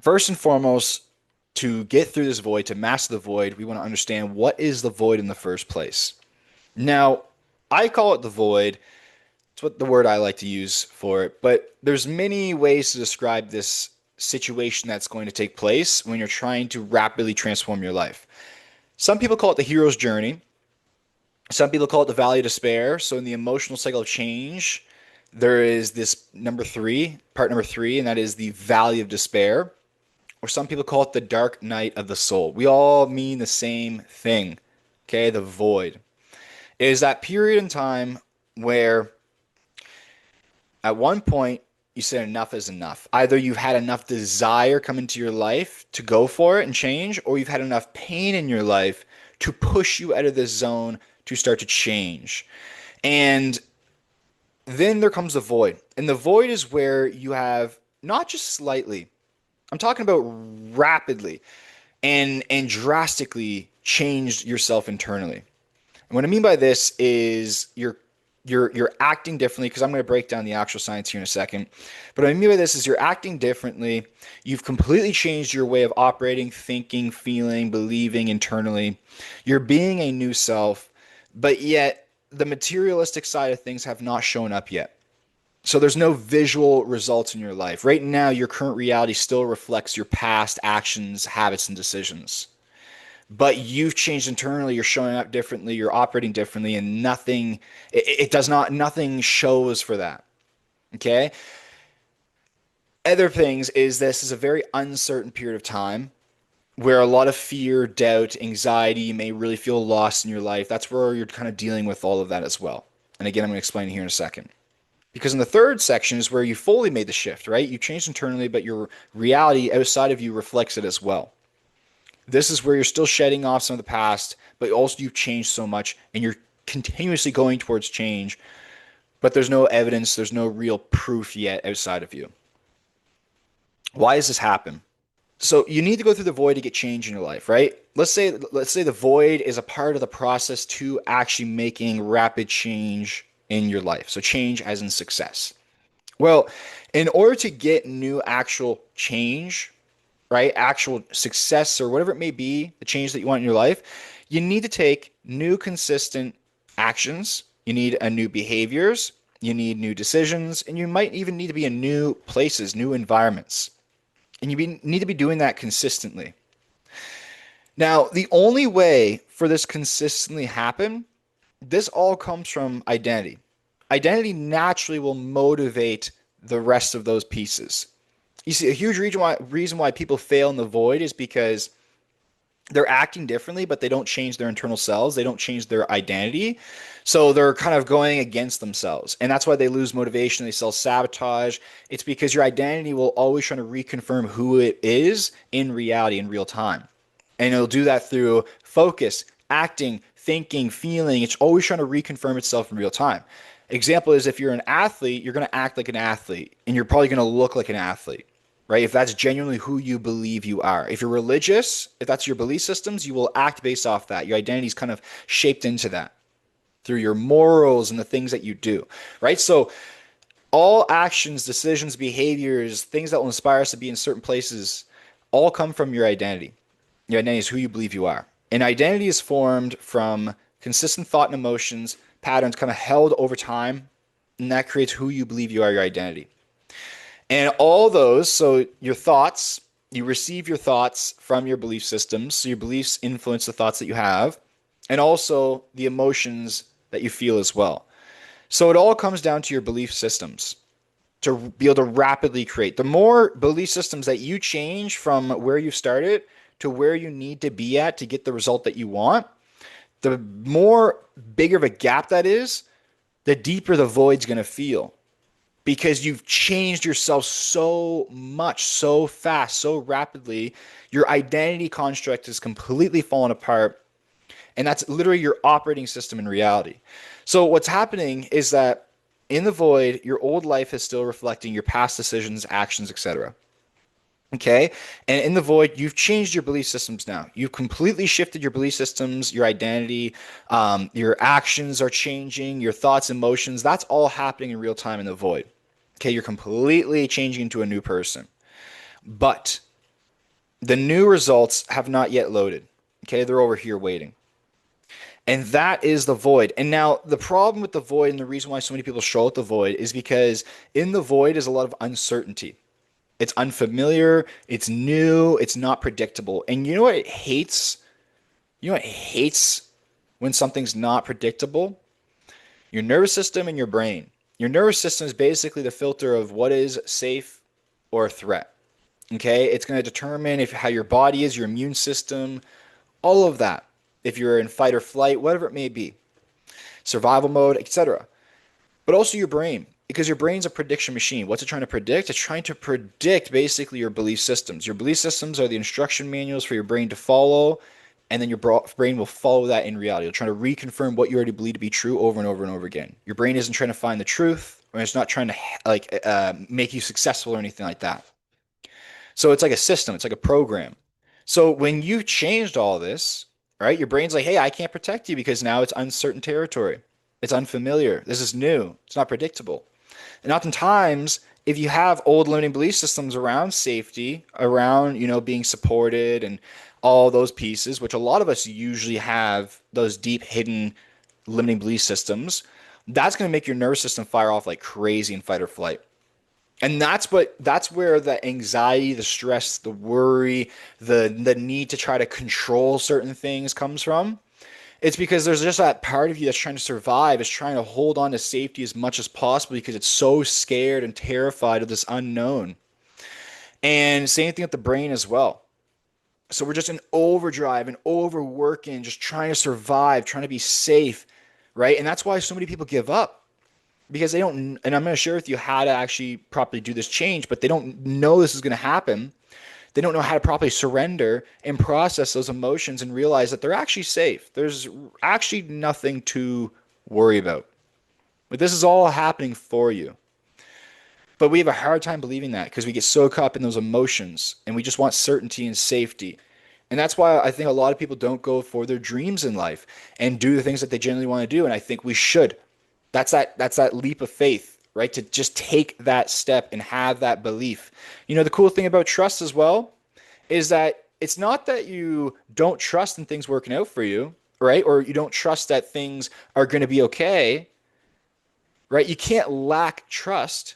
First and foremost, to get through this void, to master the void, we want to understand what is the void in the first place. Now, I call it the void. It's what the word I like to use for it, but there's many ways to describe this situation that's going to take place when you're trying to rapidly transform your life. Some people call it the hero's journey. Some people call it the valley of despair. So in the emotional cycle of change, there is this number three, part number three, and that is the valley of despair. Or some people call it the dark night of the soul. We all mean the same thing. Okay, the void. It is that period in time where at one point you said enough is enough. Either you've had enough desire come into your life to go for it and change, or you've had enough pain in your life to push you out of this zone to start to change. And then there comes the void. And the void is where you have not just slightly, I'm talking about rapidly and drastically changed yourself internally. And what I mean by this is you're acting differently because I'm going to break down the actual science here in a second. But what I mean by this is you're acting differently. You've completely changed your way of operating, thinking, feeling, believing internally. You're being a new self, but yet the materialistic side of things have not shown up yet. So there's no visual results in your life. Right now, your current reality still reflects your past actions, habits, and decisions. But you've changed internally, you're showing up differently, you're operating differently, and it does not, nothing shows for that. Okay. Other things is this is a very uncertain period of time where a lot of fear, doubt, anxiety, you may really feel lost in your life. That's where you're kind of dealing with all of that as well. And again, I'm going to explain here in a second. Because in the third section is where you fully made the shift, right? You changed internally, but your reality outside of you reflects it as well. This is where you're still shedding off some of the past, but also you've changed so much and you're continuously going towards change, but there's no evidence, there's no real proof yet outside of you. Why does this happen? So you need to go through the void to get change in your life, right? Let's say the void is a part of the process to actually making rapid change in your life. So change as in success. Well, in order to get new actual change, right? Actual success or whatever it may be, the change that you want in your life, you need to take new consistent actions. You need a new behaviors. You need new decisions, and you might even need to be in new places, new environments. And need to be doing that consistently. Now, the only way for this consistently happen, this all comes from identity. Identity naturally will motivate the rest of those pieces. You see, a huge reason why people fail in the void is because they're acting differently, but they don't change their internal selves. They don't change their identity. So they're kind of going against themselves. And that's why they lose motivation. They self sabotage. It's because your identity will always try to reconfirm who it is in reality, in real time. And it'll do that through focus, acting, thinking, feeling. It's always trying to reconfirm itself in real time. Example is if you're an athlete, you're going to act like an athlete and you're probably going to look like an athlete, right? If that's genuinely who you believe you are. If you're religious, if that's your belief systems, you will act based off that. Your identity is kind of shaped into that through your morals and the things that you do, right? So all actions, decisions, behaviors, things that will inspire us to be in certain places all come from your identity. Your identity is who you believe you are. And identity is formed from consistent thought and emotions, patterns kind of held over time, and that creates who you believe you are, your identity. And all those, so your thoughts, you receive your thoughts from your belief systems. So your beliefs influence the thoughts that you have, and also the emotions that you feel as well. So it all comes down to your belief systems to be able to rapidly create. The more belief systems that you change from where you started to where you need to be at to get the result that you want, the more bigger of a gap that is, the deeper the void's going to feel because you've changed yourself so much, so fast, so rapidly. Your identity construct is completely fallen apart. And that's literally your operating system in reality. So what's happening is that in the void, your old life is still reflecting your past decisions, actions, etc. Okay. And in the void, you've changed your belief systems now. You've completely shifted your belief systems, your identity, your actions are changing, your thoughts, emotions. That's all happening in real time in the void. Okay. You're completely changing into a new person. But The new results have not yet loaded. Okay, they're over here waiting. And that is the void. And now the problem with the void and the reason why so many people struggle with the void is because in the void is a lot of uncertainty. It's unfamiliar, it's new, it's not predictable. And you know what it hates? You know what it hates when something's not predictable? Your nervous system and your brain. Your nervous system is basically the filter of what is safe or a threat. Okay? It's going to determine if how your body is, your immune system, all of that. If you're in fight or flight, whatever it may be, survival mode, etc. But also your brain, because your brain's a prediction machine. What's it trying to predict? It's trying to predict basically your belief systems. Your belief systems are the instruction manuals for your brain to follow, and then your brain will follow that in reality. It'll try to reconfirm what you already believe to be true over and over and over again. Your brain isn't trying to find the truth, or it's not trying to make you successful or anything like that. So it's like a system, it's like a program. So when you changed all this, right, your brain's like, hey, I can't protect you because now it's uncertain territory. It's unfamiliar. This is new. It's not predictable. And oftentimes, if you have old limiting belief systems around safety, around, being supported and all those pieces, which a lot of us usually have those deep hidden limiting belief systems, that's going to make your nervous system fire off like crazy in fight or flight. And that's where the anxiety, the stress, the worry, the need to try to control certain things comes from. It's because there's just that part of you that's trying to survive, is trying to hold on to safety as much as possible because it's so scared and terrified of this unknown. And same thing with the brain as well. So we're just in overdrive and overworking, just trying to survive, trying to be safe, right? And that's why so many people give up because they don't, and I'm going to share with you how to actually properly do this change, but they don't know this is going to happen. They don't know how to properly surrender and process those emotions and realize that they're actually safe. There's actually nothing to worry about. But this is all happening for you. But we have a hard time believing that because we get so caught up in those emotions and we just want certainty and safety. And that's why I think a lot of people don't go for their dreams in life and do the things that they genuinely want to do. And I think we should. That's that leap of faith, right? To just take that step and have that belief. The cool thing about trust as well is that it's not that you don't trust in things working out for you, right? Or you don't trust that things are going to be okay, right? You can't lack trust.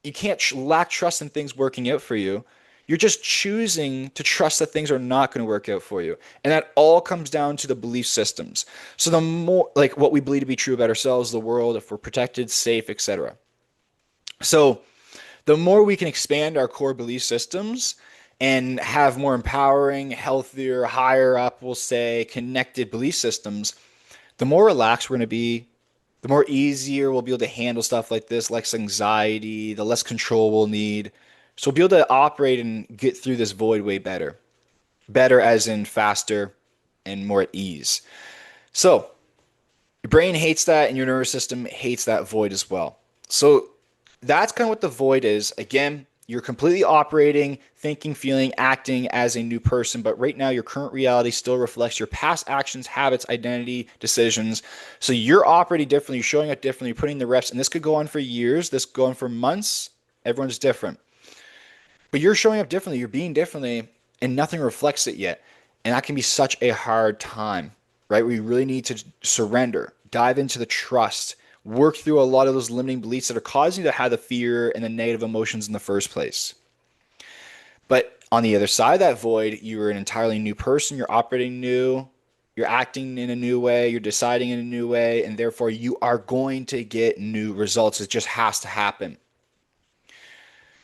You can't lack trust in things working out for you. You're just choosing to trust that things are not going to work out for you. And that all comes down to the belief systems. So the more like what we believe to be true about ourselves, the world, if we're protected, safe, etc. So the more we can expand our core belief systems and have more empowering, healthier, higher up, we'll say, connected belief systems, the more relaxed we're going to be, the more easier we'll be able to handle stuff like this, less anxiety, the less control we'll need. So we'll be able to operate and get through this void way better. Better as in faster and more at ease. So your brain hates that and your nervous system hates that void as well. So that's kind of what the void is. Again, you're completely operating, thinking, feeling, acting as a new person, but right now your current reality still reflects your past actions, habits, identity, decisions. So you're operating differently, you're showing up differently, you're putting the reps, and this could go on for years, this could go on for months. Everyone's different. But you're showing up differently, you're being differently, and nothing reflects it yet. And that can be such a hard time, right? We really need to surrender, dive into the trust, work through a lot of those limiting beliefs that are causing you to have the fear and the negative emotions in the first place. But on the other side of that void, you're an entirely new person, you're operating new, you're acting in a new way, you're deciding in a new way, and therefore you are going to get new results. It just has to happen.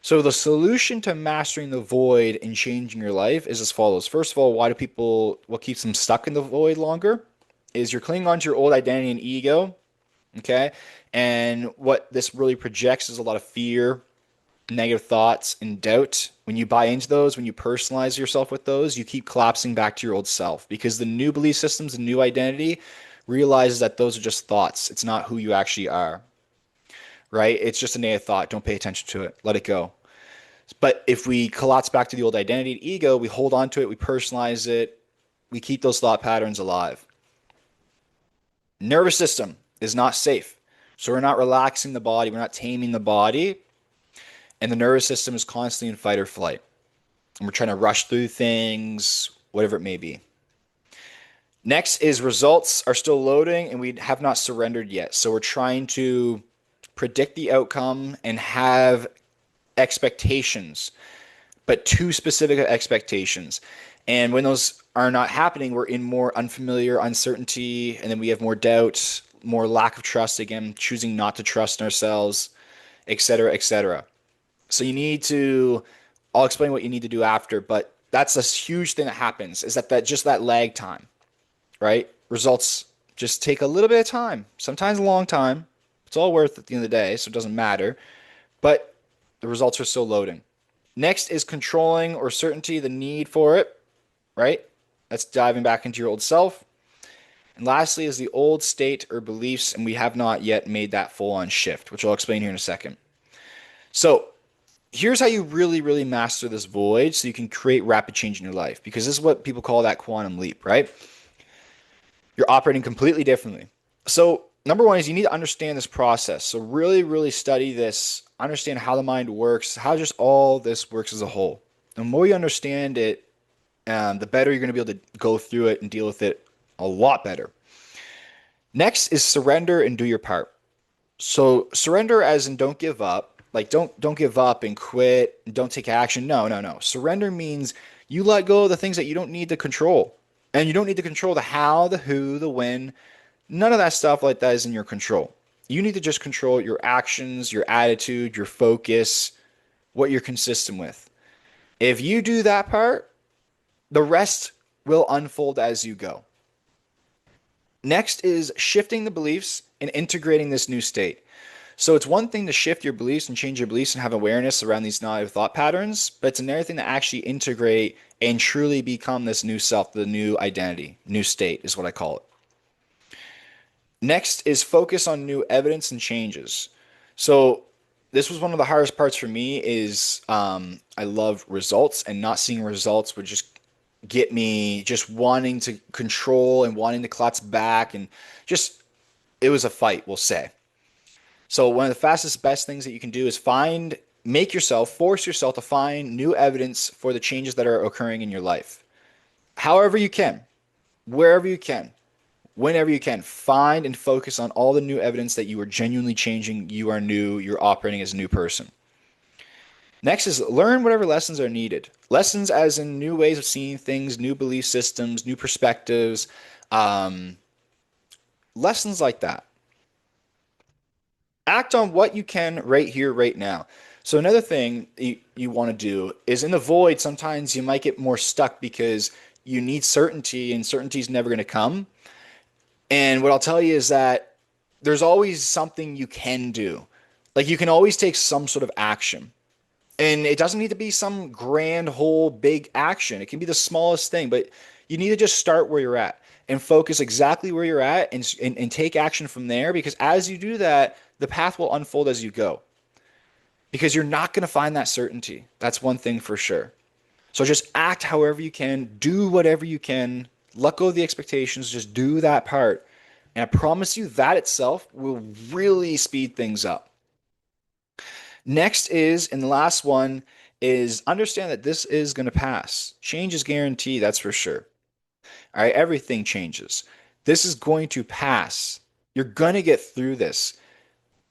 So the solution to mastering the void and changing your life is as follows. First of all, what keeps them stuck in the void longer is you're clinging on to your old identity and ego, okay? And what this really projects is a lot of fear, negative thoughts, and doubt. When you buy into those, when you personalize yourself with those, you keep collapsing back to your old self because the new belief systems, the new identity realizes that those are just thoughts. It's not who you actually are, right? It's just a negative thought. Don't pay attention to it. Let it go. But if we collapse back to the old identity and ego, we hold on to it, we personalize it, we keep those thought patterns alive. Nervous system is not safe. So we're not relaxing the body, we're not taming the body, and the nervous system is constantly in fight or flight. and we're trying to rush through things, whatever it may be. Next is results are still loading and we have not surrendered yet. So we're trying to predict the outcome and have expectations, but too specific expectations. And when those are not happening, we're in more unfamiliar uncertainty, and then we have more doubt, more lack of trust again, choosing not to trust in ourselves, etc., etc. So you need to, I'll explain what you need to do after, but that's a huge thing that happens is that just that lag time, right? Results just take a little bit of time, sometimes a long time. It's all worth it at the end of the day, so it doesn't matter. But the results are still loading. Next is controlling or certainty, the need for it, right? That's diving back into your old self. And lastly is the old state or beliefs, and we have not yet made that full on shift, which I'll explain here in a second. So here's how you really, really master this void so you can create rapid change in your life, because this is what people call that quantum leap, right? You're operating completely differently. So, number one is you need to understand this process. So, really, really study this, understand how the mind works, how just all this works as a whole. The more you understand it, the better you're going to be able to go through it and deal with it a lot better. Next is surrender and do your part. So, surrender as in don't give up. Like don't give up and quit and don't take action. No, no, no. Surrender means you let go of the things that you don't need to control. And you don't need to control the how, the who, the when. None of that stuff like that is in your control. You need to just control your actions, your attitude, your focus, what you're consistent with. If you do that part, the rest will unfold as you go. Next is shifting the beliefs and integrating this new state. So it's one thing to shift your beliefs and change your beliefs and have awareness around these negative thought patterns, but it's another thing to actually integrate and truly become this new self, the new identity, new state is what I call it. Next is focus on new evidence and changes. So this was one of the hardest parts for me is I love results, and not seeing results would just get me just wanting to control and wanting to collapse back, and just it was a fight, we'll say. So one of the fastest, best things that you can do is force yourself to find new evidence for the changes that are occurring in your life. However you can, wherever you can, whenever you can, find and focus on all the new evidence that you are genuinely changing, you are new, you're operating as a new person. Next is learn whatever lessons are needed. Lessons as in new ways of seeing things, new belief systems, new perspectives, um, lessons like that. Act on what you can right here, right now. So another thing you want to do is in the void, sometimes you might get more stuck because you need certainty and certainty is never going to come. And what I'll tell you is that there's always something you can do. Like you can always take some sort of action. And it doesn't need to be some grand whole big action. It can be the smallest thing, but you need to just start where you're at and focus exactly where you're at and take action from there, because as you do that, the path will unfold as you go. Because you're not going to find that certainty. That's one thing for sure. So just act however you can, do whatever you can, let go of the expectations, just do that part. And I promise you that itself will really speed things up. Next is, and the last one is understand that this is going to pass. Change is guaranteed, that's for sure. All right, everything changes. This is going to pass. You're going to get through this.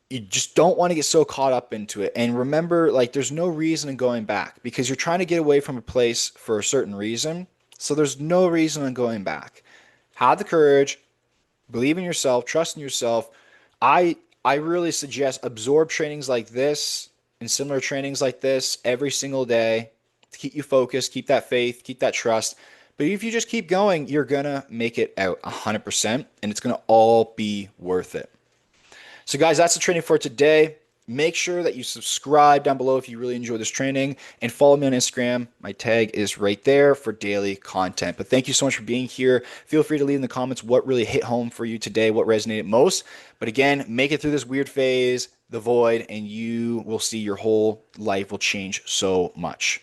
You just don't want to get so caught up into it. And remember, like, there's no reason in going back because you're trying to get away from a place for a certain reason. So there's no reason in going back. Have the courage, believe in yourself, trust in yourself. I really suggest absorb trainings like this and similar trainings like this every single day to keep you focused, keep that faith, keep that trust. But if you just keep going, you're gonna make it out 100%, and it's gonna all be worth it. So guys, that's the training for today. Make sure that you subscribe down below if you really enjoy this training, and follow me on Instagram. My tag is right there for daily content. But thank you so much for being here. Feel free to leave in the comments what really hit home for you today, what resonated most. But again, make it through this weird phase, the void, and you will see your whole life will change so much.